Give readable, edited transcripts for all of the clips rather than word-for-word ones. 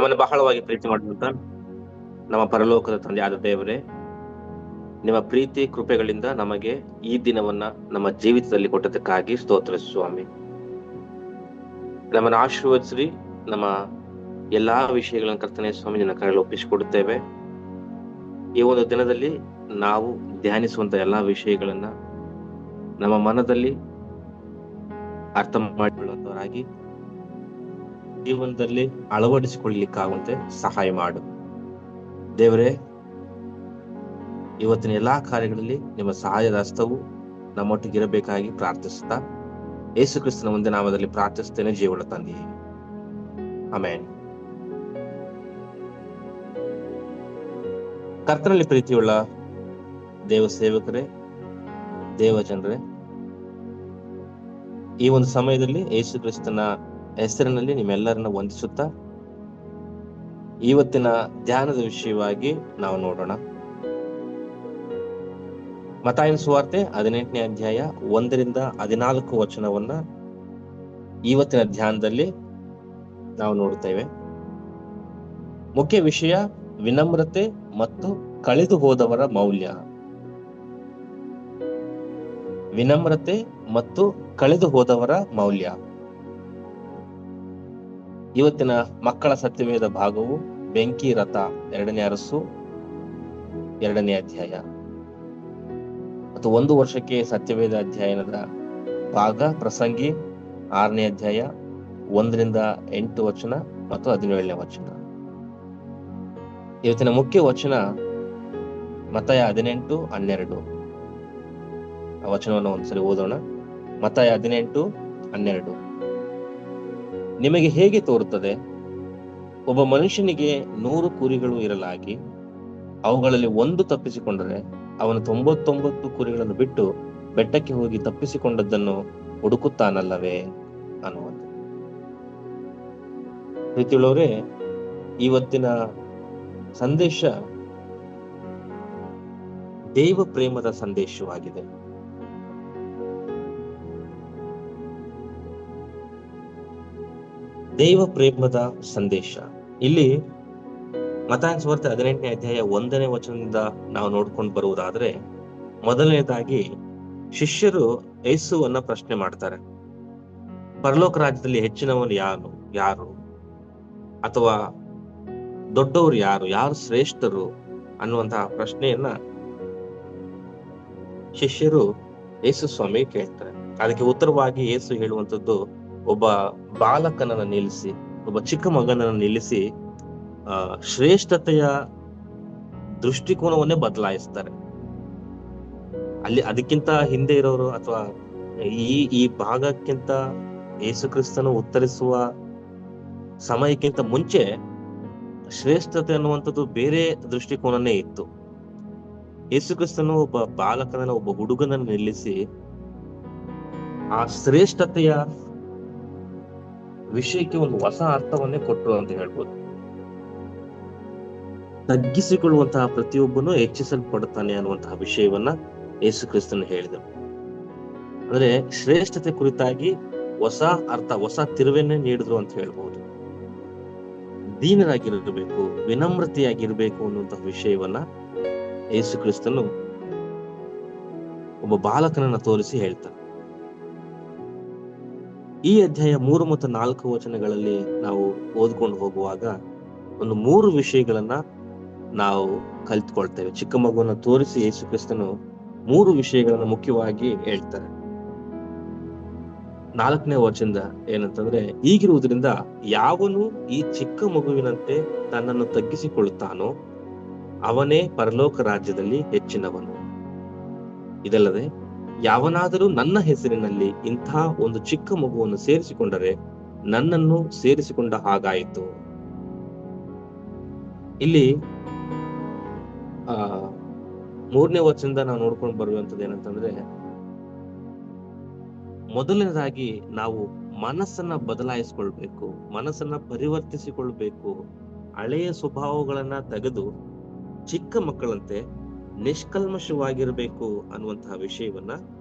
ನಮ್ಮನ್ನು ಬಹಳವಾಗಿ ಪ್ರೀತಿ ಮಾಡುವಂತ ನಮ್ಮ ಪರಲೋಕದ ತಂದೆಯಾದ ದೇವರೇ, ನಿಮ್ಮ ಪ್ರೀತಿ ಕೃಪೆಗಳಿಂದ ನಮಗೆ ಈ ದಿನವನ್ನ ನಮ್ಮ ಜೀವಿತದಲ್ಲಿ ಕೊಟ್ಟದಕ್ಕಾಗಿ ಸ್ತೋತ್ರ ಸ್ವಾಮಿ. ನಮ್ಮನ್ನು ಆಶೀರ್ವದಿಸ್ರಿ. ನಮ್ಮ ಎಲ್ಲಾ ವಿಷಯಗಳನ್ನು ಕರ್ತನೆ ಸ್ವಾಮಿ ನಿನ್ನ ಕೈಯಲ್ಲಿ ಒಪ್ಪಿಸಿಕೊಡುತ್ತೇವೆ. ಈ ಒಂದು ದಿನದಲ್ಲಿ ನಾವು ಧ್ಯಾನಿಸುವಂತ ಎಲ್ಲಾ ವಿಷಯಗಳನ್ನ ನಮ್ಮ ಮನದಲ್ಲಿ ಅರ್ಥ ಮಾಡಿಕೊಳ್ಳುವಂತವರಾಗಿ ಜೀವನದಲ್ಲಿ ಅಳವಡಿಸಿಕೊಳ್ಳಲಿಕ್ಕಾಗುವಂತೆ ಸಹಾಯ ಮಾಡು ದೇವರೇ. ಇವತ್ತಿನ ಎಲ್ಲಾ ಕಾರ್ಯಗಳಲ್ಲಿ ನಿಮ್ಮ ಸಹಾಯದ ಹಸ್ತವು ನಮ್ಮೊಟ್ಟಿಗಿರಬೇಕಾಗಿ ಪ್ರಾರ್ಥಿಸುತ್ತಾ ಯೇಸು ಕ್ರಿಸ್ತನ ಮುಂದೆ ನಾಮದಲ್ಲಿ ಪ್ರಾರ್ಥಿಸುತ್ತೇನೆ, ಜೀವನ ತಂದೆಯೇ, ಆಮೆನ್. ಕರ್ತನಲ್ಲಿ ಪ್ರೀತಿಯುಳ್ಳ ದೇವ ಸೇವಕರೇ, ದೇವ ಜನರೇ, ಈ ಒಂದು ಸಮಯದಲ್ಲಿ ಯೇಸು ಕ್ರಿಸ್ತನ ಹೆಸರಿನಲ್ಲಿ ನಿಮ್ಮೆಲ್ಲರನ್ನ ವಂದಿಸುತ್ತಾ ಇವತ್ತಿನ ಧ್ಯಾನದ ವಿಷಯವಾಗಿ ನಾವು ನೋಡೋಣ. ಮತ್ತಾಯನ ಸುವಾರ್ತೆ 18ನೇ ಅಧ್ಯಾಯ 1ರಿಂದ 14 ವಚನವನ್ನ ಇವತ್ತಿನ ಧ್ಯಾನದಲ್ಲಿ ನಾವು ನೋಡುತ್ತೇವೆ. ಮುಖ್ಯ ವಿಷಯ ವಿನಮ್ರತೆ ಮತ್ತು ಕಳೆದು ಹೋದವರ ಮೌಲ್ಯ. ವಿನಮ್ರತೆ ಮತ್ತು ಕಳೆದು ಹೋದವರ ಮೌಲ್ಯ. ಇವತ್ತಿನ ಮಕ್ಕಳ ಸತ್ಯವೇದ ಭಾಗವು ಬೆಂಕಿ ರಥ 2ನೇ ಅರಸು 2ನೇ ಅಧ್ಯಾಯ ಮತ್ತು 1 ವರ್ಷಕ್ಕೆ ಸತ್ಯವೇದ ಅಧ್ಯಯನದ ಭಾಗ ಪ್ರಸಂಗಿ 6ನೇ ಅಧ್ಯಾಯ 1ರಿಂದ 8 ವಚನ ಮತ್ತು 17ನೇ ವಚನ. ಇವತ್ತಿನ ಮುಖ್ಯ ವಚನ ಮತ್ತಾಯ 18:12. ಆ ವಚನವನ್ನು ಒಂದ್ಸರಿ ಓದೋಣ. ಮತ್ತಾಯ 18:12. ನಿಮಗೆ ಹೇಗೆ ತೋರುತ್ತದೆ, ಒಬ್ಬ ಮನುಷ್ಯನಿಗೆ 100 ಕುರಿಗಳು ಇರಲಾಗಿ ಅವುಗಳಲ್ಲಿ 1 ತಪ್ಪಿಸಿಕೊಂಡರೆ ಅವನು 99 ಕುರಿಗಳನ್ನು ಬಿಟ್ಟು ಬೆಟ್ಟಕ್ಕೆ ಹೋಗಿ ತಪ್ಪಿಸಿಕೊಂಡದ್ದನ್ನು ಹುಡುಕುತ್ತಾನಲ್ಲವೇ ಅನ್ನುವಂಥ. ಪ್ರೀತಿಯುಳ್ಳವರೇ, ಇವತ್ತಿನ ಸಂದೇಶ ದೇವ ಪ್ರೇಮದ ಸಂದೇಶವಾಗಿದೆ. ದೇವ ಪ್ರೇಮದ ಸಂದೇಶ. ಇಲ್ಲಿ ಮತ್ತಾಯನ ಸುವಾರ್ತೆ 18ನೇ ಅಧ್ಯಾಯ 1ನೇ ವಚನದಿಂದ ನಾವು ನೋಡ್ಕೊಂಡು ಬರುವುದಾದ್ರೆ, ಮೊದಲನೇದಾಗಿ ಶಿಷ್ಯರು ಯೇಸುವನ್ನ ಪ್ರಶ್ನೆ ಮಾಡ್ತಾರೆ. ಪರಲೋಕ ರಾಜ್ಯದಲ್ಲಿ ಹೆಚ್ಚಿನವನು ಯಾರು ಅಥವಾ ದೊಡ್ಡವರು ಯಾರು ಶ್ರೇಷ್ಠರು ಅನ್ನುವಂತಹ ಪ್ರಶ್ನೆಯನ್ನ ಶಿಷ್ಯರು ಯೇಸು ಸ್ವಾಮಿ ಕೇಳ್ತಾರೆ. ಅದಕ್ಕೆ ಉತ್ತರವಾಗಿ ಯೇಸು ಹೇಳುವಂಥದ್ದು, ಒಬ್ಬ ಬಾಲಕನನ್ನ ನಿಲ್ಲಿಸಿ, ಒಬ್ಬ ಚಿಕ್ಕ ಮಗನನ್ನು ನಿಲ್ಲಿಸಿ ಶ್ರೇಷ್ಠತೆಯ ದೃಷ್ಟಿಕೋನವನ್ನೇ ಬದಲಾಯಿಸ್ತಾರೆ. ಅಲ್ಲಿ ಅದಕ್ಕಿಂತ ಹಿಂದೆ ಇರೋರು ಅಥವಾ ಈ ಭಾಗಕ್ಕಿಂತ ಯೇಸು ಕ್ರಿಸ್ತನು ಉತ್ತರಿಸುವ ಸಮಯಕ್ಕಿಂತ ಮುಂಚೆ ಶ್ರೇಷ್ಠತೆ ಅನ್ನುವಂಥದ್ದು ಬೇರೆ ದೃಷ್ಟಿಕೋನನೇ ಇತ್ತು. ಯೇಸು ಕ್ರಿಸ್ತನು ಒಬ್ಬ ಬಾಲಕನನ್ನ, ಒಬ್ಬ ಹುಡುಗನನ್ನು ನಿಲ್ಲಿಸಿ ಆ ಶ್ರೇಷ್ಠತೆಯ ವಿಷಯಕ್ಕೆ ಒಂದು ಹೊಸ ಅರ್ಥವನ್ನೇ ಕೊಟ್ಟರು ಅಂತ ಹೇಳ್ಬೋದು. ತಗ್ಗಿಸಿಕೊಳ್ಳುವಂತಹ ಪ್ರತಿಯೊಬ್ಬನು ಹೆಚ್ಚಿಸಲ್ಪಡುತ್ತಾನೆ ಅನ್ನುವಂತಹ ವಿಷಯವನ್ನ ಯೇಸು ಕ್ರಿಸ್ತನು ಹೇಳಿದರು. ಅಂದ್ರೆ ಶ್ರೇಷ್ಠತೆ ಕುರಿತಾಗಿ ಹೊಸ ಅರ್ಥ, ಹೊಸ ತಿರುವನ್ನೇ ನೀಡಿದ್ರು ಅಂತ ಹೇಳ್ಬೋದು. ದೀನರಾಗಿರಬೇಕು, ವಿನಮ್ರತೆಯಾಗಿರ್ಬೇಕು ಅನ್ನುವಂತಹ ವಿಷಯವನ್ನ ಯೇಸು ಕ್ರಿಸ್ತನು ಒಬ್ಬ ಬಾಲಕನನ್ನ ತೋರಿಸಿ ಹೇಳ್ತಾನೆ. ಈ ಅಧ್ಯಾಯ 3 ಮತ್ತು 4 ವಚನಗಳಲ್ಲಿ ನಾವು ಓದ್ಕೊಂಡು ಹೋಗುವಾಗ ಒಂದು 3 ವಿಷಯಗಳನ್ನ ನಾವು ಕಲಿತ್ಕೊಳ್ತೇವೆ. ಚಿಕ್ಕ ಮಗುವನ್ನ ತೋರಿಸಿ ಯೇಸು ಕ್ರಿಸ್ತನು 3 ವಿಷಯಗಳನ್ನ ಮುಖ್ಯವಾಗಿ ಹೇಳ್ತಾರೆ. 4ನೇ ವಚನದ ಏನಂತಂದ್ರೆ, ಹೀಗಿರುವುದರಿಂದ ಯಾವನು ಈ ಚಿಕ್ಕ ಮಗುವಿನಂತೆ ತನ್ನನ್ನು ತಗ್ಗಿಸಿಕೊಳ್ಳುತ್ತಾನೋ ಅವನೇ ಪರಲೋಕ ರಾಜ್ಯದಲ್ಲಿ ಹೆಚ್ಚಿನವನು. ಇದಲ್ಲದೆ ಯಾವನಾದರೂ ನನ್ನ ಹೆಸರಿನಲ್ಲಿ ಇಂಥ ಒಂದು ಚಿಕ್ಕ ಮಗುವನ್ನು ಸೇರಿಸಿಕೊಂಡರೆ ನನ್ನನ್ನು ಸೇರಿಸಿಕೊಂಡ ಹಾಗಾಯಿತು. ಇಲ್ಲಿ 3ನೇ ವಚನದಿಂದ ನಾವು ನೋಡ್ಕೊಂಡು ಬರುವಂತದ್ದು ಏನಂತಂದ್ರೆ, ಮೊದಲನೇದಾಗಿ ನಾವು ಮನಸ್ಸನ್ನ ಬದಲಾಯಿಸಿಕೊಳ್ಬೇಕು, ಮನಸ್ಸನ್ನ ಪರಿವರ್ತಿಸಿಕೊಳ್ಬೇಕು. ಹಳೆಯ ಸ್ವಭಾವಗಳನ್ನ ತೆಗೆದು ಚಿಕ್ಕ ಮಕ್ಕಳಂತೆ ನಿಷ್ಕಲ್ಮಶವಾಗಿರ್ಬೇಕು ಅನ್ನುವಂತಹ ವಿಷಯವನ್ನ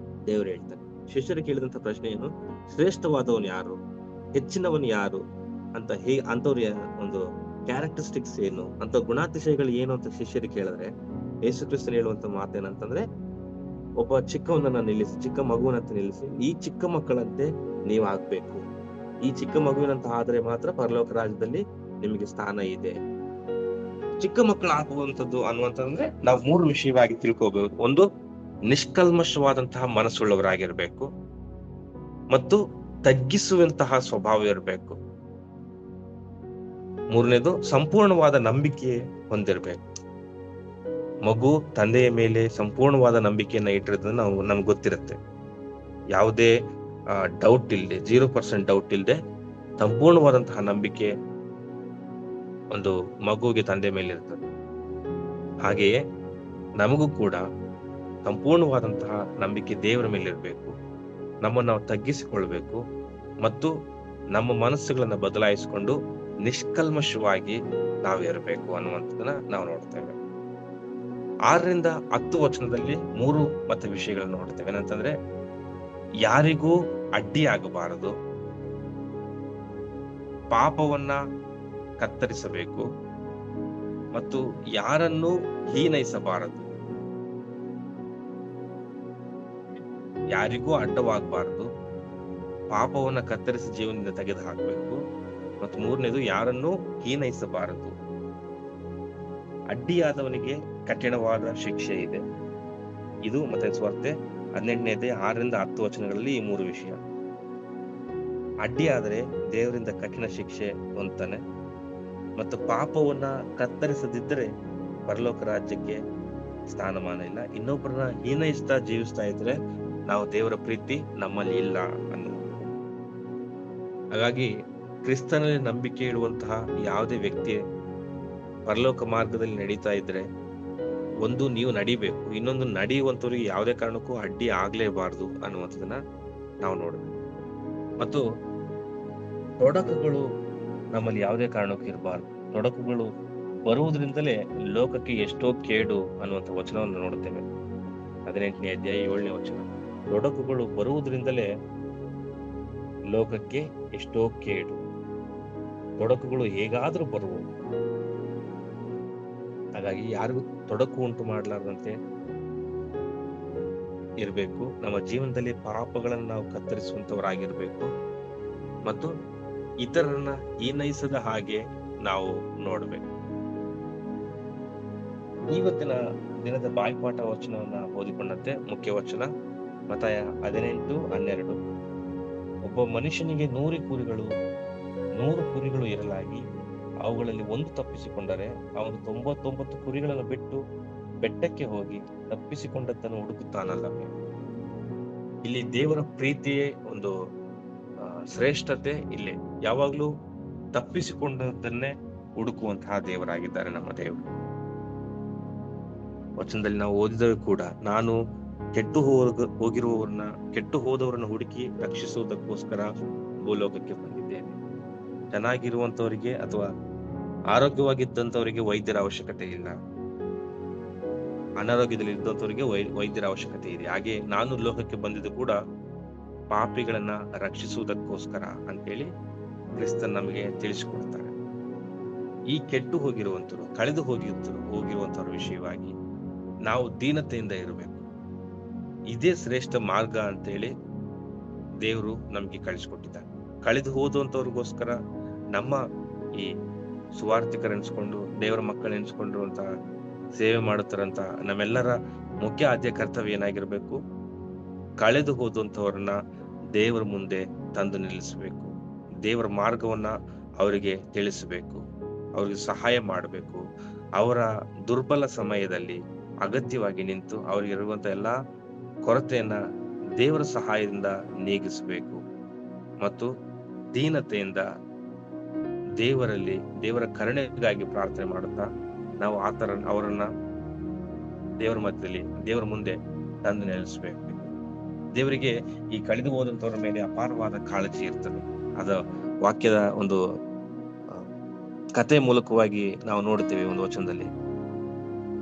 ದೇವರು ಹೇಳ್ತಾರೆ. ಶಿಷ್ಯರು ಕೇಳಿದಂತ ಪ್ರಶ್ನೆ ಏನು, ಶ್ರೇಷ್ಠವಾದವನು ಯಾರು, ಹೆಚ್ಚಿನವನು ಯಾರು ಅಂತ ಅಂತವ್ರ ಒಂದು ಕ್ಯಾರೆಕ್ಟರಿಸ್ಟಿಕ್ಸ್ ಏನು ಅಂತ, ಗುಣಾತಿಶಯಗಳು ಏನು ಅಂತ ಶಿಷ್ಯರಿಗೆ ಕೇಳಿದ್ರೆ ಯೇಸು ಕ್ರಿಸ್ತನ್ ಹೇಳುವಂತ ಮಾತೇನಂತಂದ್ರೆ, ಒಬ್ಬ ಚಿಕ್ಕವನನ್ನ ನಿಲ್ಲಿಸಿ, ಚಿಕ್ಕ ಮಗುವನಂತ ನಿಲ್ಲಿಸಿ, ಈ ಚಿಕ್ಕ ಮಕ್ಕಳಂತೆ ನೀವು ಆಗ್ಬೇಕು, ಈ ಚಿಕ್ಕ ಮಗುವಿನಂತ ಆದ್ರೆ ಮಾತ್ರ ಪರಲೋಕ ರಾಜ್ಯದಲ್ಲಿ ನಿಮಗೆ ಸ್ಥಾನ ಇದೆ. ಚಿಕ್ಕ ಮಕ್ಕಳು ಆಗುವಂತದ್ದು ಅನ್ನುವಂತಂದ್ರೆ ನಾವು 3 ವಿಷಯವಾಗಿ ತಿಳ್ಕೋಬಹುದು. ಒಂದು, ನಿಷ್ಕಲ್ಮಶವಾದಂತಹ ಮನಸ್ಸುಳ್ಳವರಾಗಿರ್ಬೇಕು, ಮತ್ತು ತಗ್ಗಿಸುವಂತಹ ಸ್ವಭಾವ ಇರಬೇಕು. 3ನೇದು, ಸಂಪೂರ್ಣವಾದ ನಂಬಿಕೆ ಹೊಂದಿರಬೇಕು. ಮಗು ತಂದೆಯ ಮೇಲೆ ಸಂಪೂರ್ಣವಾದ ನಂಬಿಕೆಯನ್ನ ಇಟ್ಟಿರೋದನ್ನ ನಮ್ಗೆ ಗೊತ್ತಿರುತ್ತೆ. ಯಾವುದೇ ಡೌಟ್ ಇಲ್ಲದೆ, 0% ಡೌಟ್ ಇಲ್ಲದೆ ಸಂಪೂರ್ಣವಾದಂತಹ ನಂಬಿಕೆ ಒಂದು ಮಗುವಿಗೆ ತಂದೆ ಮೇಲೆ ಇರ್ತದೆ. ಹಾಗೆಯೇ ನಮಗೂ ಕೂಡ ಸಂಪೂರ್ಣವಾದಂತಹ ನಂಬಿಕೆ ದೇವರ ಮೇಲೆ ಇರಬೇಕು. ನಮ್ಮನ್ನು ನಾವು ತಗ್ಗಿಸಿಕೊಳ್ಬೇಕು ಮತ್ತು ನಮ್ಮ ಮನಸ್ಸುಗಳನ್ನ ಬದಲಾಯಿಸಿಕೊಂಡು ನಿಷ್ಕಲ್ಮಶವಾಗಿ ನಾವು ಇರಬೇಕು ಅನ್ನುವಂಥದ್ದನ್ನ ನಾವು ನೋಡ್ತೇವೆ. 6ರಿಂದ 10 ವಚನದಲ್ಲಿ 3 ಮತ್ತೆ ವಿಷಯಗಳನ್ನ ನೋಡ್ತೇವೆ. ಏನಂತಂದ್ರೆ, ಯಾರಿಗೂ ಅಡ್ಡಿಯಾಗಬಾರದು, ಪಾಪವನ್ನ ಕತ್ತರಿಸಬೇಕು ಮತ್ತು ಯಾರನ್ನು ಹೀನೈಸಬಾರದು. ಯಾರಿಗೂ ಅಡ್ಡವಾಗಬಾರದು, ಪಾಪವನ್ನ ಕತ್ತರಿಸಿ ಜೀವನದಿಂದ ತೆಗೆದು ಹಾಕಬೇಕು, ಮತ್ತು 3ನೇದು, ಯಾರನ್ನು ಹೀನೈಸಬಾರದು. ಅಡ್ಡಿಯಾದವನಿಗೆ ಕಠಿಣವಾದ ಶಿಕ್ಷೆ ಇದೆ. ಇದು ಮತ್ತೆ ಸುವಾರ್ತೆ 18ನೇ 6ರಿಂದ 10 ವಚನಗಳಲ್ಲಿ ಈ 3 ವಿಷಯ. ಅಡ್ಡಿಯಾದರೆ ದೇವರಿಂದ ಕಠಿಣ ಶಿಕ್ಷೆ ಹೊಂತಾನೆ, ಮತ್ತು ಪಾಪವನ್ನ ಕತ್ತರಿಸದಿದ್ದರೆ ಪರಲೋಕ ರಾಜ್ಯಕ್ಕೆ ಸ್ಥಾನಮಾನ ಇಲ್ಲ. ಇನ್ನೊಬ್ಬರನ್ನ ಹೀನೈಸ್ತಾ ಜೀವಿಸ್ತಾ ಇದ್ರೆ ನಾವು ದೇವರ ಪ್ರೀತಿ ನಮ್ಮಲ್ಲಿ ಇಲ್ಲ ಅನ್ನುವುದು. ಹಾಗಾಗಿ ಕ್ರಿಸ್ತನಲ್ಲಿ ನಂಬಿಕೆ ಇಡುವಂತಹ ಯಾವುದೇ ವ್ಯಕ್ತಿ ಪರಲೋಕ ಮಾರ್ಗದಲ್ಲಿ ನಡೀತಾ ಇದ್ರೆ, ಒಂದು, ನೀವು ನಡಿಬೇಕು, ಇನ್ನೊಂದು, ನಡೆಯುವಂತವ್ರಿಗೆ ಯಾವುದೇ ಕಾರಣಕ್ಕೂ ಅಡ್ಡಿ ಆಗ್ಲೇಬಾರ್ದು ಅನ್ನುವಂಥದ್ದನ್ನ ನಾವು ನೋಡಬೇಕು. ಮತ್ತು ತೊಡಕುಗಳು ನಮ್ಮಲ್ಲಿ ಯಾವುದೇ ಕಾರಣಕ್ಕೂ ಇರಬಾರ್ದು. ತೊಡಕುಗಳು ಬರುವುದರಿಂದಲೇ ಲೋಕಕ್ಕೆ ಎಷ್ಟೋ ಕೇಡು ಅನ್ನುವಂಥ ವಚನವನ್ನು ನೋಡುತ್ತೇವೆ. 18ನೇ ಅಧ್ಯಾಯ 7ನೇ ವಚನ. ತೊಡಕುಗಳು ಬರುವುದರಿಂದಲೇ ಲೋಕಕ್ಕೆ ಎಷ್ಟೋ ಕೇಡು. ತೊಡಕುಗಳು ಹೇಗಾದ್ರೂ ಬರುವುದು. ಹಾಗಾಗಿ ಯಾರಿಗೂ ತೊಡಕು ಉಂಟು ಮಾಡಲಾರದಂತೆ ಇರಬೇಕು. ನಮ್ಮ ಜೀವನದಲ್ಲಿ ಪಾಪಗಳನ್ನು ನಾವು ಕತ್ತರಿಸುವಂತವರಾಗಿರ್ಬೇಕು ಮತ್ತು ಇತರರನ್ನ ಹೀನೈಸದ ಹಾಗೆ ನಾವು ನೋಡ್ಬೇಕು. ಇವತ್ತಿನ ದಿನದ ಬಾಯ್ಪಾಠ ವಚನವನ್ನ ಓದಿಕೊಂಡಂತೆ ಮುಖ್ಯ ವಚನ ಮತ್ತಾಯ 18:12. ಒಬ್ಬ ಮನುಷ್ಯನಿಗೆ 100 ಕುರಿಗಳು ಇರಲಾಗಿ ಅವುಗಳಲ್ಲಿ ಒಂದು ತಪ್ಪಿಸಿಕೊಂಡರೆ ಅವನು 99 ಕುರಿಗಳನ್ನು ಬಿಟ್ಟು ಬೆಟ್ಟಕ್ಕೆ ಹೋಗಿ ತಪ್ಪಿಸಿಕೊಂಡದ್ದನ್ನು ಹುಡುಕುತ್ತಾನಲ್ಲವೇ. ಇಲ್ಲಿ ದೇವರ ಪ್ರೀತಿಯೇ ಒಂದು ಶ್ರೇಷ್ಠತೆ. ಇಲ್ಲಿ ಯಾವಾಗ್ಲೂ ತಪ್ಪಿಸಿಕೊಂಡದ್ದನ್ನೇ ಹುಡುಕುವಂತಹ ದೇವರಾಗಿದ್ದಾರೆ ನಮ್ಮ ದೇವರು. ವಚನದಲ್ಲಿ ನಾವು ಓದಿದರೂ ಕೂಡ, ನಾನು ಕೆಟ್ಟು ಹೋದವರನ್ನ ಹುಡುಕಿ ರಕ್ಷಿಸುವುದಕ್ಕೋಸ್ಕರ ಭೂಲೋಕಕ್ಕೆ ಬಂದಿದ್ದೇನೆ. ಚೆನ್ನಾಗಿರುವಂತವರಿಗೆ ಅಥವಾ ಆರೋಗ್ಯವಾಗಿದ್ದಂಥವರಿಗೆ ವೈದ್ಯರ ಅವಶ್ಯಕತೆ ಇಲ್ಲ, ಅನಾರೋಗ್ಯದಲ್ಲಿ ಇದ್ದಂಥವರಿಗೆ ವೈದ್ಯರ ಅವಶ್ಯಕತೆ ಇದೆ. ಹಾಗೆ ನಾನು ಲೋಕಕ್ಕೆ ಬಂದಿದ್ದು ಕೂಡ ಪಾಪಿಗಳನ್ನ ರಕ್ಷಿಸುವುದಕ್ಕೋಸ್ಕರ ಅಂತೇಳಿ ಕ್ರಿಸ್ತನ್ ನಮಗೆ ತಿಳಿಸಿಕೊಡ್ತಾರೆ. ಈ ಕೆಟ್ಟು ಹೋಗಿರುವಂತರು, ಕಳೆದು ಹೋಗಿರುವಂತವ್ರ ವಿಷಯವಾಗಿ ನಾವು ದೀನತೆಯಿಂದ ಇರಬೇಕು. ಇದೇ ಶ್ರೇಷ್ಠ ಮಾರ್ಗ ಅಂತೇಳಿ ದೇವರು ನಮ್ಗೆ ಕಳಿಸ್ಕೊಟ್ಟಿದ್ದಾರೆ. ಕಳೆದು ಹೋದಂತವ್ರಿಗೋಸ್ಕರ ನಮ್ಮ ಈ ಸುವಾರ್ಥಿಕರೆನ್ಸ್ಕೊಂಡು ದೇವರ ಮಕ್ಕಳೆನ್ಸ್ಕೊಂಡಿರುವಂತ ಸೇವೆ ಮಾಡುತ್ತಾರಂತ ನಮ್ಮೆಲ್ಲರ ಮುಖ್ಯ ಆದ್ಯ ಕರ್ತವ್ಯ ಏನಾಗಿರ್ಬೇಕು? ಕಳೆದು ಹೋದಂತವ್ರನ್ನ ದೇವರ ಮುಂದೆ ತಂದು ನಿಲ್ಲಿಸಬೇಕು. ದೇವರ ಮಾರ್ಗವನ್ನ ಅವರಿಗೆ ತಿಳಿಸಬೇಕು, ಅವ್ರಿಗೆ ಸಹಾಯ ಮಾಡಬೇಕು. ಅವರ ದುರ್ಬಲ ಸಮಯದಲ್ಲಿ ಅಗತ್ಯವಾಗಿ ನಿಂತು ಅವರಿಗಿರುವಂತ ಎಲ್ಲಾ ಕೊರತೆಯನ್ನ ದೇವರ ಸಹಾಯದಿಂದ ನೀಗಿಸಬೇಕು ಮತ್ತು ದೀನತೆಯಿಂದ ದೇವರ ಕರುಣೆಗಾಗಿ ಪ್ರಾರ್ಥನೆ ಮಾಡುತ್ತಾ ನಾವು ಅವರನ್ನ ದೇವರ ಮಧ್ಯದಲ್ಲಿ ದೇವರ ಮುಂದೆ ತಂದು ನಿಲ್ಲಿಸಬೇಕು. ದೇವರಿಗೆ ಈ ಕಳೆದು ಹೋದಂತವ್ರ ಮೇಲೆ ಅಪಾರವಾದ ಕಾಳಜಿ ಇರ್ತದೆ. ಅದ ವಾಕ್ಯದ ಒಂದು ಕತೆ ಮೂಲಕವಾಗಿ ನಾವು ನೋಡುತ್ತೇವೆ. ಒಂದು ವಚನದಲ್ಲಿ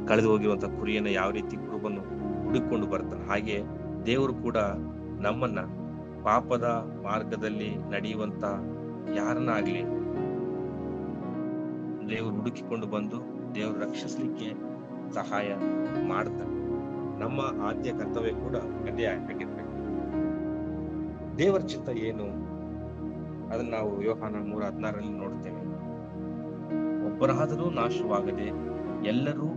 ಕಳೆದು ಹೋಗಿರುವಂತ ಕುರಿಯನ್ನ ಯಾವ ರೀತಿ ಕುರುಬನ್ನು ಹುಡುಕೊಂಡು ಬರ್ತಾನೆ, ಹಾಗೆ ದೇವರು ಕೂಡ ನಮ್ಮನ್ನ ಪಾಪದ ಮಾರ್ಗದಲ್ಲಿ ನಡೆಯುವಂತ ಯಾರನ್ನಾಗ್ಲಿ ದೇವರು ಹುಡುಕಿಕೊಂಡು ಬಂದು ದೇವರು ರಕ್ಷಿಸಲಿಕ್ಕೆ ಸಹಾಯ ಮಾಡ್ತಾರೆ. ನಮ್ಮ ಆದ್ಯ ಕರ್ತವ್ಯ ಕೂಡ ಅದೇ ಆಗಿರ್ಬೇಕು. ದೇವರ ಚಿತ್ತ ಏನು ಅದನ್ನ ನಾವು ಯೋಹಾನ 3:16 ನೋಡ್ತೇವೆ. ಒಬ್ಬರಾದರೂ ನಾಶವಾಗದೆ ಎಲ್ಲರೂ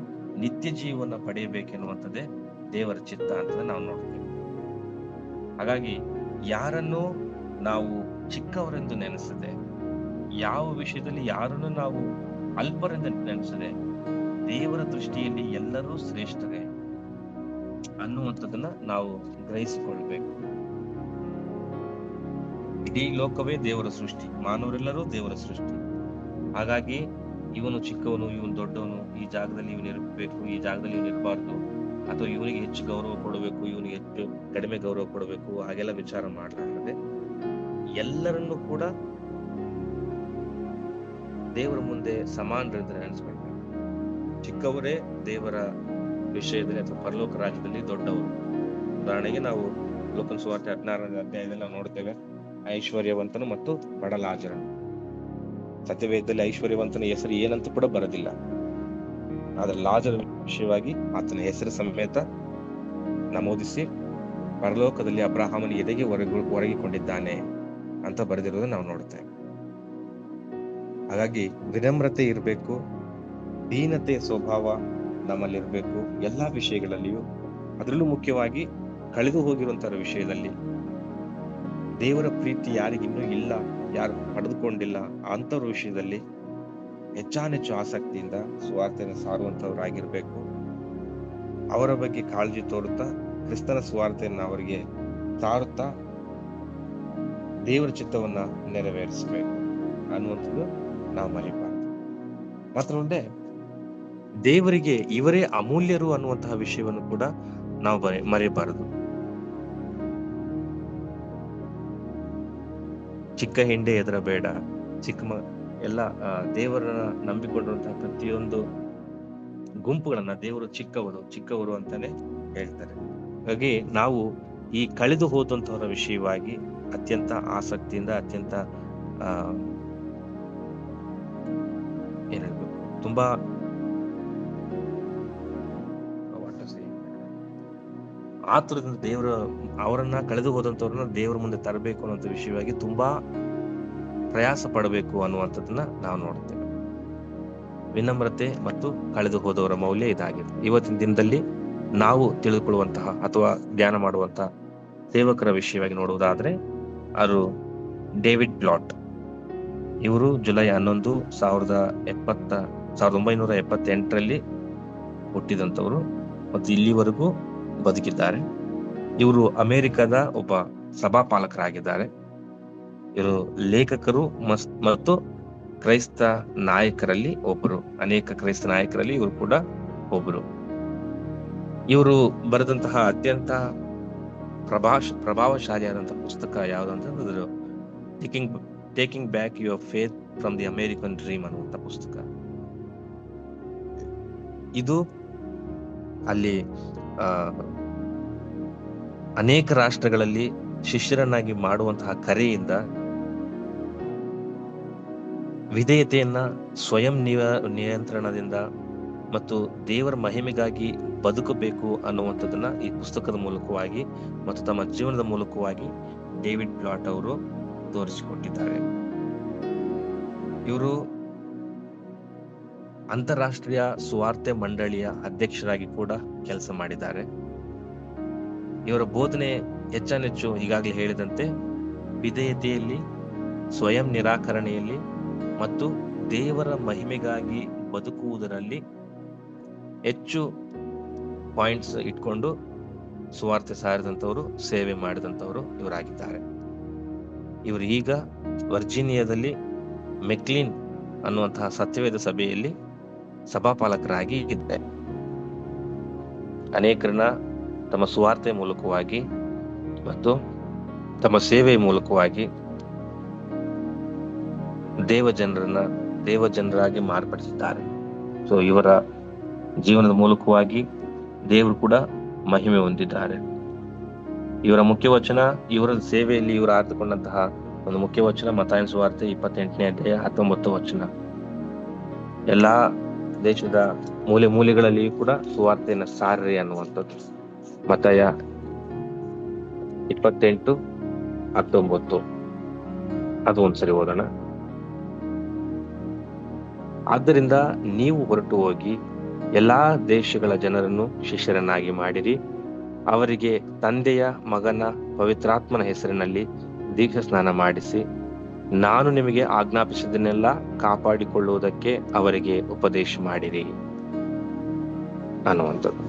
ನಿತ್ಯ ಜೀವನ ಪಡೆಯಬೇಕೆನ್ನುವಂಥದ್ದೇ ದೇವರ ಚಿತ್ತ ಅಂತ ನಾವು ನೋಡ್ತೇವೆ. ಹಾಗಾಗಿ ಯಾರನ್ನು ನಾವು ಚಿಕ್ಕವರೆಂದು ನೆನೆಸದೆ, ಯಾವ ವಿಷಯದಲ್ಲಿ ಯಾರನ್ನು ನಾವು ಅಲ್ಪರೆಂದು ನೆನೆಸದೆ, ದೇವರ ದೃಷ್ಟಿಯಲ್ಲಿ ಎಲ್ಲರೂ ಶ್ರೇಷ್ಠರೇ ಅನ್ನುವಂಥದ್ದನ್ನ ನಾವು ಗ್ರಹಿಸಿಕೊಳ್ಬೇಕು. ಇಡೀ ಲೋಕವೇ ದೇವರ ಸೃಷ್ಟಿ, ಮಾನವರೆಲ್ಲರೂ ದೇವರ ಸೃಷ್ಟಿ. ಹಾಗಾಗಿ ಇವನು ಚಿಕ್ಕವನು, ಇವನು ದೊಡ್ಡವನು, ಈ ಜಾಗದಲ್ಲಿ ಇವನು ಇರಬೇಕು, ಈ ಜಾಗದಲ್ಲಿ ಇವನು ಇರಬಾರ್ದು, ಅಥವಾ ಇವನಿಗೆ ಹೆಚ್ಚು ಗೌರವ ಕೊಡಬೇಕು, ಇವನಿಗೆ ಹೆಚ್ಚು ಕಡಿಮೆ ಗೌರವ ಕೊಡಬೇಕು, ಹಾಗೆಲ್ಲ ವಿಚಾರ ಮಾಡಲಾರದೆ ಎಲ್ಲರನ್ನು ಕೂಡ ದೇವರ ಮುಂದೆ ಸಮಾನರಿಂದ ನೆನೆಸ್ಕೊಳ್ಬೇಕು. ಚಿಕ್ಕವರೇ ದೇವರ ವಿಷಯದಲ್ಲಿ ಅಥವಾ ಪರಲೋಕ ರಾಜ್ಯದಲ್ಲಿ ದೊಡ್ಡವರು. ಉದಾಹರಣೆಗೆ ನಾವು ಲೋಕನ ಸುವಾರ್ತೆ 16ನೇ ಅಧ್ಯಾಯದಲ್ಲಿ ನಾವು ನೋಡ್ತೇವೆ, ಐಶ್ವರ್ಯವಂತನು ಮತ್ತು ಬಡ ಲಾಜರನು. ಸತ್ಯವೇದದಲ್ಲಿ ಐಶ್ವರ್ಯವಂತನ ಹೆಸರು ಏನಂತ ಕೂಡ ಬರೋದಿಲ್ಲ, ಆದ್ರೆ ಲಾಜರ ವಿಷಯವಾಗಿ ಆತನ ಹೆಸರು ಸಮೇತ ನಮೂದಿಸಿ ಪರಲೋಕದಲ್ಲಿ ಅಬ್ರಹಾಮನ ಎದೆಗೆ ಒರಗಿಕೊಂಡಿದ್ದಾನೆ ಅಂತ ಬರೆದಿರೋದು ನಾವು ನೋಡ್ತೇವೆ. ಹಾಗಾಗಿ ವಿನಮ್ರತೆ ಇರಬೇಕು, ದೀನತೆಯ ಸ್ವಭಾವ ನಮ್ಮಲ್ಲಿರ್ಬೇಕು ಎಲ್ಲಾ ವಿಷಯಗಳಲ್ಲಿಯೂ. ಅದರಲ್ಲೂ ಮುಖ್ಯವಾಗಿ ಕಳೆದು ಹೋಗಿರುವಂತಹ ವಿಷಯದಲ್ಲಿ, ದೇವರ ಪ್ರೀತಿ ಯಾರಿಗಿನ್ನೂ ಇಲ್ಲ, ಯಾರು ಪಡೆದುಕೊಂಡಿಲ್ಲ ಅಂತವ್ರ ವಿಷಯದಲ್ಲಿ ಹೆಚ್ಚಾನೆಚ್ಚು ಆಸಕ್ತಿಯಿಂದ ಸುವಾರ್ತೆಯನ್ನು ಸಾರುವಂತವರಾಗಿರ್ಬೇಕು. ಅವರ ಬಗ್ಗೆ ಕಾಳಜಿ ತೋರುತ್ತಾ ಕ್ರಿಸ್ತನ ಸುವಾರ್ತೆಯನ್ನು ಅವರಿಗೆ ಸಾರುತ್ತಾ ದೇವರ ಚಿತ್ತವನ್ನ ನೆರವೇರಿಸಬೇಕು ಅನ್ನುವಂಥದ್ದು ನಾವು ಮರೆಯಬಾರದು. ಮಾತ್ರವಲ್ಲದೆ ದೇವರಿಗೆ ಇವರೇ ಅಮೂಲ್ಯರು ಅನ್ನುವಂತಹ ವಿಷಯವನ್ನು ಕೂಡ ನಾವು ಮರೆಯಬಾರದು. ಚಿಕ್ಕ ಹಿಂಡೆ ಹೆದರಬೇಡ, ಎಲ್ಲ ದೇವರನ್ನ ನಂಬಿಕೊಂಡಿರುವಂತಹ ಪ್ರತಿಯೊಂದು ಗುಂಪುಗಳನ್ನ ದೇವರು ಚಿಕ್ಕವರು ಅಂತಾನೆ ಹೇಳ್ತಾರೆ. ಹಾಗೆ ನಾವು ಈ ಕಳೆದು ಹೋದಂತವರ ವಿಷಯವಾಗಿ ಅತ್ಯಂತ ಆಸಕ್ತಿಯಿಂದ, ಅತ್ಯಂತ ಏನಾಗಬೇಕು, ತುಂಬಾ ಆತುರದಿಂದ ಅವರನ್ನ ಕಳೆದು ಹೋದಂತವ್ರನ್ನ ದೇವರ ಮುಂದೆ ತರಬೇಕು ಅನ್ನುವಂಥ ವಿಷಯವಾಗಿ ತುಂಬಾ ಪ್ರಯಾಸ ಪಡಬೇಕು ಅನ್ನುವಂಥದ್ದನ್ನ ನಾವು ನೋಡ್ತೇವೆ. ವಿನಮ್ರತೆ ಮತ್ತು ಕಳೆದು ಹೋದವರ ಮೌಲ್ಯ ಇದಾಗಿದೆ. ಇವತ್ತಿನ ದಿನದಲ್ಲಿ ನಾವು ತಿಳಿದುಕೊಳ್ಳುವಂತಹ ಅಥವಾ ಧ್ಯಾನ ಮಾಡುವಂತಹ ಸೇವಕರ ವಿಷಯವಾಗಿ ನೋಡುವುದಾದ್ರೆ ಅವರು ಡೇವಿಡ್ ಬ್ಲಾಟ್. ಇವರು ಜುಲೈ 11, 1978 ಹುಟ್ಟಿದಂಥವರು ಮತ್ತು ಇಲ್ಲಿವರೆಗೂ ಬದುಕಿದ್ದಾರೆ. ಇವರು ಅಮೆರಿಕದ ಒಬ್ಬ ಸಭಾಪಾಲಕರಾಗಿದ್ದಾರೆ. ಇವರು ಲೇಖಕರು ಮತ್ತು ಕ್ರೈಸ್ತ ನಾಯಕರಲ್ಲಿ ಒಬ್ಬರು. ಅನೇಕ ಕ್ರೈಸ್ತ ನಾಯಕರಲ್ಲಿ ಇವರು ಕೂಡ ಒಬ್ಬರು. ಇವರು ಬರೆದಂತಹ ಅತ್ಯಂತ ಪ್ರಭಾವಶಾಲಿಯಾದಂತಹ ಪುಸ್ತಕ ಯಾವುದಂತಂದ್ರೆ taking back your faith from the American dream ಅನ್ನುವಂಥ ಪುಸ್ತಕ. ಇದು ಅಲ್ಲಿ ಅನೇಕ ರಾಷ್ಟ್ರಗಳಲ್ಲಿ ಶಿಷ್ಯರನ್ನಾಗಿ ಮಾಡುವಂತಹ ಕರೆಯಿಂದ ವಿಧೇಯತೆಯನ್ನ, ಸ್ವಯಂ ನಿಯಂತ್ರಣದಿಂದ ಮತ್ತು ದೇವರ ಮಹಿಮೆಗಾಗಿ ಬದುಕಬೇಕು ಅನ್ನುವಂಥದ್ದನ್ನ ಈ ಪುಸ್ತಕದ ಮೂಲಕವಾಗಿ ಮತ್ತು ತಮ್ಮ ಜೀವನದ ಮೂಲಕವಾಗಿ ಡೇವಿಡ್ ಬ್ಲಾಟ್ ಅವರು ತೋರಿಸಿಕೊಟ್ಟಿದ್ದಾರೆ. ಇವರು ಅಂತಾರಾಷ್ಟ್ರೀಯ ಸುವಾರ್ತೆ ಮಂಡಳಿಯ ಅಧ್ಯಕ್ಷರಾಗಿ ಕೂಡ ಕೆಲಸ ಮಾಡಿದ್ದಾರೆ. ಇವರ ಬೋಧನೆ ಹೆಚ್ಚಾನೆಚ್ಚು ಈಗಾಗಲೇ ಹೇಳಿದಂತೆ ವಿಧೇಯತೆಯಲ್ಲಿ, ಸ್ವಯಂ ನಿರಾಕರಣೆಯಲ್ಲಿ ಮತ್ತು ದೇವರ ಮಹಿಮೆಗಾಗಿ ಬದುಕುವುದರಲ್ಲಿ ಹೆಚ್ಚು ಪಾಯಿಂಟ್ಸ್ ಇಟ್ಕೊಂಡು ಸುವಾರ್ತೆ ಸಾರಿದಂಥವರು, ಸೇವೆ ಮಾಡಿದಂಥವರು ಇವರಾಗಿದ್ದಾರೆ. ಇವರು ಈಗ ವರ್ಜೀನಿಯಾದಲ್ಲಿ ಮೆಕ್ಲಿನ್ ಅನ್ನುವಂತಹ ಸತ್ಯವೇದ ಸಭೆಯಲ್ಲಿ ಸಭಾಪಾಲಕರಾಗಿ ಇದ್ದಾರೆ. ಅನೇಕರನ್ನ ತಮ್ಮ ಸುವಾರ್ತೆ ಮೂಲಕವಾಗಿ ಮತ್ತು ತಮ್ಮ ಸೇವೆಯ ಮೂಲಕವಾಗಿ ದೇವಜನರಾಗಿ ಮಾರ್ಪಡಿಸಿದ್ದಾರೆ. ಸೊ ಇವರ ಜೀವನದ ಮೂಲಕವಾಗಿ ದೇವರು ಕೂಡ ಮಹಿಮೆ ಹೊಂದಿದ್ದಾರೆ. ಇವರ ಮುಖ್ಯ ವಚನ, ಇವರ ಸೇವೆಯಲ್ಲಿ ಇವರು ಆರಿದುಕೊಂಡಂತಹ ಒಂದು ಮುಖ್ಯ ವಚನ ಮತ್ತಾಯನ ಸುವಾರ್ತೆ 28ನೇ ಅಧ್ಯಾಯ 19 ವಚನ. ಎಲ್ಲಾ ದೇಶದ ಮೂಲೆ ಮೂಲೆಗಳಲ್ಲಿಯೂ ಕೂಡ ಸುವಾರ್ತೆಯನ್ನು ಸಾರ್ರಿ ಅನ್ನುವಂಥದ್ದು. ಮತ್ತಾಯ 28:19 ಅದು ಒಂದ್ಸರಿ ಓದೋಣ. ಆದ್ದರಿಂದ ನೀವು ಹೊರಟು ಹೋಗಿ ಎಲ್ಲಾ ದೇಶಗಳ ಜನರನ್ನು ಶಿಷ್ಯರನ್ನಾಗಿ ಮಾಡಿರಿ, ಅವರಿಗೆ ತಂದೆಯ, ಮಗನ, ಪವಿತ್ರಾತ್ಮನ ಹೆಸರಿನಲ್ಲಿ ದೀಕ್ಷಾ ಸ್ನಾನ ಮಾಡಿಸಿ, ನಾನು ನಿಮಗೆ ಆಜ್ಞಾಪಿಸಿದ್ದನ್ನೆಲ್ಲ ಕಾಪಾಡಿಕೊಳ್ಳುವುದಕ್ಕೆ ಅವರಿಗೆ ಉಪದೇಶ ಮಾಡಿರಿ ಅನ್ನುವಂಥದ್ದು.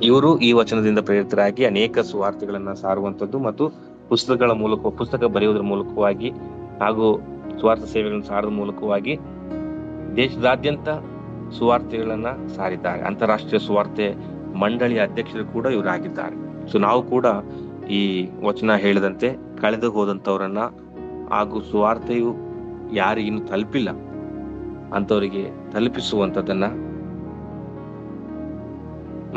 ಇವರು ಈ ವಚನದಿಂದ ಪ್ರೇರಿತರಾಗಿ ಅನೇಕ ಸುವಾರ್ತೆಗಳನ್ನ ಸಾರುವಂಥದ್ದು ಮತ್ತು ಪುಸ್ತಕ ಬರೆಯುವುದರ ಮೂಲಕವಾಗಿ ಹಾಗೂ ಸುವಾರ್ಥ ಸೇವೆಗಳನ್ನು ಸಾರದ ಮೂಲಕವಾಗಿ ದೇಶದಾದ್ಯಂತ ಸುವಾರ್ತೆಗಳನ್ನ ಸಾರಿದ್ದಾರೆ. ಅಂತಾರಾಷ್ಟ್ರೀಯ ಸುವಾರ್ತೆ ಮಂಡಳಿಯ ಅಧ್ಯಕ್ಷರು ಕೂಡ ಇವರಾಗಿದ್ದಾರೆ. ಸೊ ನಾವು ಕೂಡ ಈ ವಚನ ಹೇಳಿದಂತೆ ಕಳೆದು ಹೋದಂತವರನ್ನ ಹಾಗೂ ಸುವಾರ್ತೆಯು ಯಾರಿಗಿನ್ನು ತಲುಪಿಲ್ಲ ಅಂತವರಿಗೆ ತಲುಪಿಸುವಂಥದ್ದನ್ನ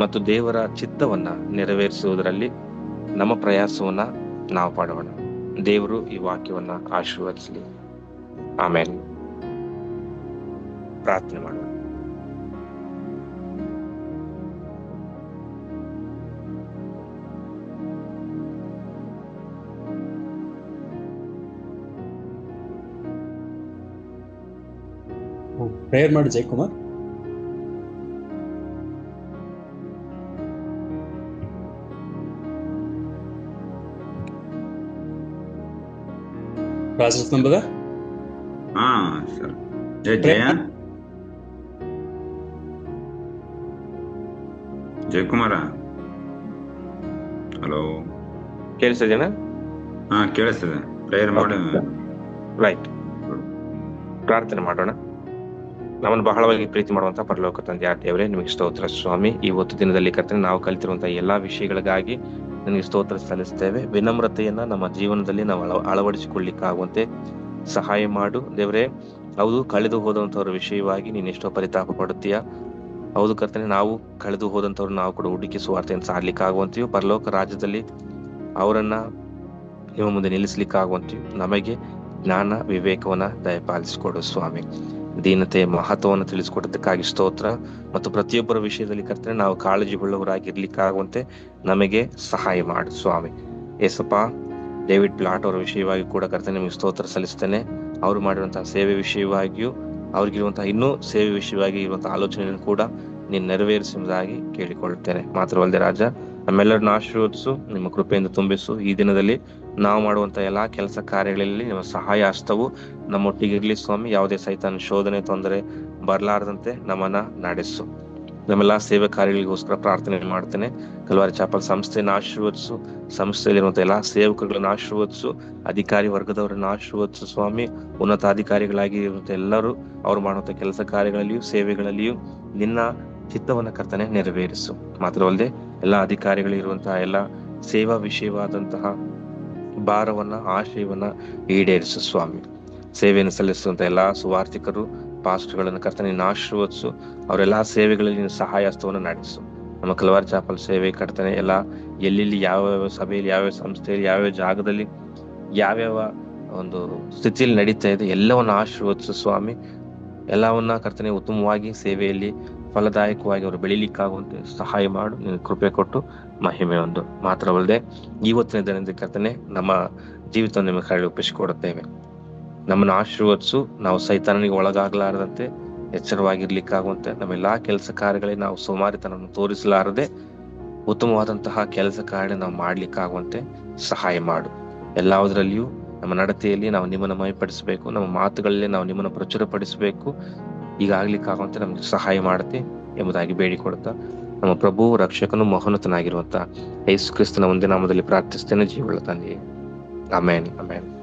ಮತ್ತು ದೇವರ ಚಿತ್ತವನ್ನ ನೆರವೇರಿಸುವುದರಲ್ಲಿ ನಮ್ಮ ಪ್ರಯಾಸವನ್ನ ನಾವು ಪಡೋಣ. ದೇವರು ಈ ವಾಕ್ಯವನ್ನ ಆಶೀರ್ವದಿಸಲಿ. ಆಮೇಲೆ ಪ್ರಾರ್ಥನೆ ಮಾಡೋಣ. ಪ್ರೇಯರ್ ಮಾಡಿ ಜಯಕುಮಾರ್. ರಾಜರತ್ನಂಬದ ಸರ್. ಜಯ ಜಯಕುಮಾರ, ಹಲೋ, ಕೇಳಿಸ್ತಿದೇನಾ? ಕೇಳಿಸ್ತದೆ. ಪ್ರೇಯರ್ ಮಾಡಿ. ರೈಟ್, ಪ್ರಾರ್ಥನೆ ಮಾಡೋಣ. ನಮ್ಮನ್ನು ಬಹಳವಾಗಿ ಪ್ರೀತಿ ಮಾಡುವಂತಹ ಪರಲೋಕ ತಂದೆಯ ದೇವರೇ, ನಿಮಗೆ ಸ್ತೋತ್ರ ಸ್ವಾಮಿ. ಈ ಹೊತ್ತು ದಿನದಲ್ಲಿ ಕರ್ತನೆ ನಾವು ಕಲಿತಿರುವಂತಹ ಎಲ್ಲಾ ವಿಷಯಗಳಿಗಾಗಿ ನಿನಗೆ ಸ್ತೋತ್ರ ಸಲ್ಲಿಸ್ತೇವೆ. ವಿನಮ್ರತೆಯನ್ನ ನಮ್ಮ ಜೀವನದಲ್ಲಿ ನಾವು ಅಳವಡಿಸಿಕೊಳ್ಳಿಕ್ಕಾಗುವಂತೆ ಸಹಾಯ ಮಾಡು ದೇವರೇ. ಹೌದು, ಕಳೆದು ಹೋದಂತವ್ರ ವಿಷಯವಾಗಿ ನೀನು ಎಷ್ಟೋ ಪರಿತಾಪ ಪಡುತ್ತೀಯ. ಹೌದು ಕರ್ತನೆ, ನಾವು ಕಳೆದು ಹೋದಂತವ್ರು ನಾವು ಕೂಡ ಹುಡುಕಿ ಸುವಾರ್ತೆಯನ್ನು ಸಾರ್ಲಿಕ್ಕಾಗುವಂತೆಯೂ ಪರಲೋಕ ರಾಜ್ಯದಲ್ಲಿ ಅವರನ್ನ ನಿಮ್ಮ ಮುಂದೆ ನಿಲ್ಲಿಸ್ಲಿಕ್ಕಾಗುವಂತೆಯೂ ನಮಗೆ ಜ್ಞಾನ ವಿವೇಕವನ್ನ ದಯಪಾಲಿಸಿಕೊಡು ಸ್ವಾಮಿ. ದೀನತೆ ಮಹತ್ವವನ್ನು ತಿಳಿಸಿಕೊಡೋದಕ್ಕಾಗಿ ಸ್ತೋತ್ರ. ಮತ್ತು ಪ್ರತಿಯೊಬ್ಬರ ವಿಷಯದಲ್ಲಿ ಕರ್ತನೆ ನಾವು ಕಾಳಜಿ ಉಳ್ಳವರಾಗಿರ್ಲಿಕ್ಕಾಗುವಂತೆ ನಮಗೆ ಸಹಾಯ ಮಾಡು ಸ್ವಾಮಿ. ಏಸಪ್ಪ, ಡೇವಿಡ್ ಪ್ಲಾಟ್ ಅವರ ವಿಷಯವಾಗಿ ಕೂಡ ಕರ್ತನೆ ನಿಮಗೆ ಸ್ತೋತ್ರ ಸಲ್ಲಿಸ್ತೇನೆ. ಅವರು ಮಾಡಿರುವಂತಹ ಸೇವೆ ವಿಷಯವಾಗಿಯೂ ಅವ್ರಿಗಿರುವಂತಹ ಇನ್ನೂ ಸೇವೆ ವಿಷಯವಾಗಿ ಇರುವಂತಹ ಆಲೋಚನೆಯನ್ನು ಕೂಡ ನೀನು ನೆರವೇರಿಸುವುದಾಗಿ ಕೇಳಿಕೊಳ್ಳುತ್ತೇನೆ. ಮಾತ್ರವಲ್ಲದೆ ರಾಜ, ನಮ್ಮೆಲ್ಲರನ್ನ ಆಶೀರ್ವದಿಸು, ನಿಮ್ಮ ಕೃಪೆಯಿಂದ ತುಂಬಿಸು. ಈ ದಿನದಲ್ಲಿ ನಾವು ಮಾಡುವಂತಹ ಎಲ್ಲಾ ಕೆಲಸ ಕಾರ್ಯಗಳಲ್ಲಿ ನಿಮ್ಮ ಸಹಾಯ ಹಸ್ತವು ನಮ್ಮೊಟ್ಟಿಗಿರ್ಲಿ ಸ್ವಾಮಿ. ಯಾವುದೇ ಸೈತಾನ ಶೋಧನೆ ತೊಂದರೆ ಬರಲಾರದಂತೆ ನಮ್ಮನ್ನ ನಡೆಸು. ನಮ್ಮೆಲ್ಲಾ ಸೇವೆ ಕಾರ್ಯಗಳಿಗೋಸ್ಕರ ಪ್ರಾರ್ಥನೆ ಮಾಡ್ತೇನೆ. ಕಲ್ವಾರಿ ಚಾಪಲ್ ಸಂಸ್ಥೆಯನ್ನು ಆಶೀರ್ವದಿಸು, ಸಂಸ್ಥೆಯಲ್ಲಿರುವಂತಹ ಎಲ್ಲಾ ಸೇವಕರುಗಳನ್ನ ಆಶೀರ್ವದಿಸು, ಅಧಿಕಾರಿ ವರ್ಗದವರನ್ನ ಆಶೀರ್ವದಿಸು ಸ್ವಾಮಿ. ಉನ್ನತಾಧಿಕಾರಿಗಳಾಗಿ ಇರುವಂತಹ ಎಲ್ಲರೂ ಅವ್ರು ಮಾಡುವಂತಹ ಕೆಲಸ ಕಾರ್ಯಗಳಲ್ಲಿಯೂ ಸೇವೆಗಳಲ್ಲಿಯೂ ನಿನ್ನ ಚಿತ್ತವನ್ನ ಕರ್ತನೆ ನೆರವೇರಿಸು. ಮಾತ್ರವಲ್ಲದೆ ಎಲ್ಲಾ ಅಧಿಕಾರಿಗಳಿರುವಂತಹ ಎಲ್ಲಾ ಸೇವಾ ವಿಷಯವಾದಂತಹ ಭಾರವನ್ನ ಆಶಯವನ್ನ ಈಡೇರಿಸು ಸ್ವಾಮಿ. ಸೇವೆಯನ್ನು ಸಲ್ಲಿಸುವಂತ ಎಲ್ಲಾ ಸುವಾರ್ಥಿಕರು ಪಾಸ್ಟರ್ಗಳನ್ನು ಕರ್ತನೆ ನೀನು ಆಶೀರ್ವದಿಸು. ಅವರೆಲ್ಲಾ ಸೇವೆಗಳಲ್ಲಿ ನೀನು ಸಹಾಯ ಹಸ್ತವನ್ನು ನಡೆಸು. ನಮ್ಮ ಕಲ್ವಾರಿ ಚಾಪಲ್ ಸೇವೆ ಕರ್ತನೆ ಎಲ್ಲ ಎಲ್ಲೆಲ್ಲಿ ಯಾವ್ಯಾವ ಸಭೆಯಲ್ಲಿ, ಯಾವ್ಯಾವ ಸಂಸ್ಥೆಯಲ್ಲಿ, ಯಾವ್ಯಾವ ಜಾಗದಲ್ಲಿ, ಯಾವ್ಯಾವ ಒಂದು ಸ್ಥಿತಿಯಲ್ಲಿ ನಡೀತಾ ಇದೆ ಎಲ್ಲವನ್ನ ಆಶೀರ್ವದಿಸು ಸ್ವಾಮಿ. ಎಲ್ಲವನ್ನ ಕರ್ತನೆ ಉತ್ತಮವಾಗಿ ಸೇವೆಯಲ್ಲಿ ಫಲದಾಯಕವಾಗಿ ಅವರು ಬೆಳಿಲಿಕ್ಕಾಗುವಂತೆ ಸಹಾಯ ಮಾಡು. ನೀನು ಕೃಪೆ ಕೊಟ್ಟು ಮಹಿಮೆ ಒಂದು. ಮಾತ್ರವಲ್ಲದೆ ಇವತ್ತಿನ ದಿನದ ಕರ್ತನೆ ನಮ್ಮ ಜೀವಿತವನ್ನು ನಿಮಗೆ ಕರಳಿ ಒಪ್ಪಿಸಿಕೊಡುತ್ತೇವೆ. ನಮ್ಮನ್ನು ಆಶೀರ್ವದಿಸು. ನಾವು ಸೈತಾನನಿಗೆ ಒಳಗಾಗಲಾರದಂತೆ ಎಚ್ಚರವಾಗಿರ್ಲಿಕ್ಕಾಗುವಂತೆ ನಮ್ಮೆಲ್ಲಾ ಕೆಲಸ ಕಾರ್ಯಗಳಿಗೆ ನಾವು ಸೋಮಾರಿತನವನ್ನು ತೋರಿಸಲಾರದೆ ಉತ್ತಮವಾದಂತಹ ಕೆಲಸ ಕಾರ್ಯ ನಾವು ಮಾಡ್ಲಿಕ್ಕಾಗುವಂತೆ ಸಹಾಯ ಮಾಡು. ಎಲ್ಲದರಲ್ಲಿಯೂ ನಮ್ಮ ನಡತೆಯಲ್ಲಿ ನಾವು ನಿಮ್ಮನ್ನು ಮಹಿಪಡಿಸಬೇಕು, ನಮ್ಮ ಮಾತುಗಳಲ್ಲಿ ನಾವು ನಿಮ್ಮನ್ನು ಪ್ರಚುರಪಡಿಸಬೇಕು. ಈಗಾಗ್ಲಿಕ್ಕಾಗುವಂತೆ ನಮ್ಗೆ ಸಹಾಯ ಮಾಡುತ್ತೆ ಎಂಬುದಾಗಿ ಬೇಡಿಕೊಡುತ್ತಾ ನಮ್ಮ ಪ್ರಭು ರಕ್ಷಕನು ಮಹೋನ್ನತನಾಗಿರುವಂತ ಯೇಸು ಕ್ರಿಸ್ತನ ಒಂದೇ ನಾಮದಲ್ಲಿ ಪ್ರಾರ್ಥಿಸ್ತೇನೆ, ಜೀವಳ ತಂದೆಯೇ. ಆಮೇನ್, ಆಮೇನ್.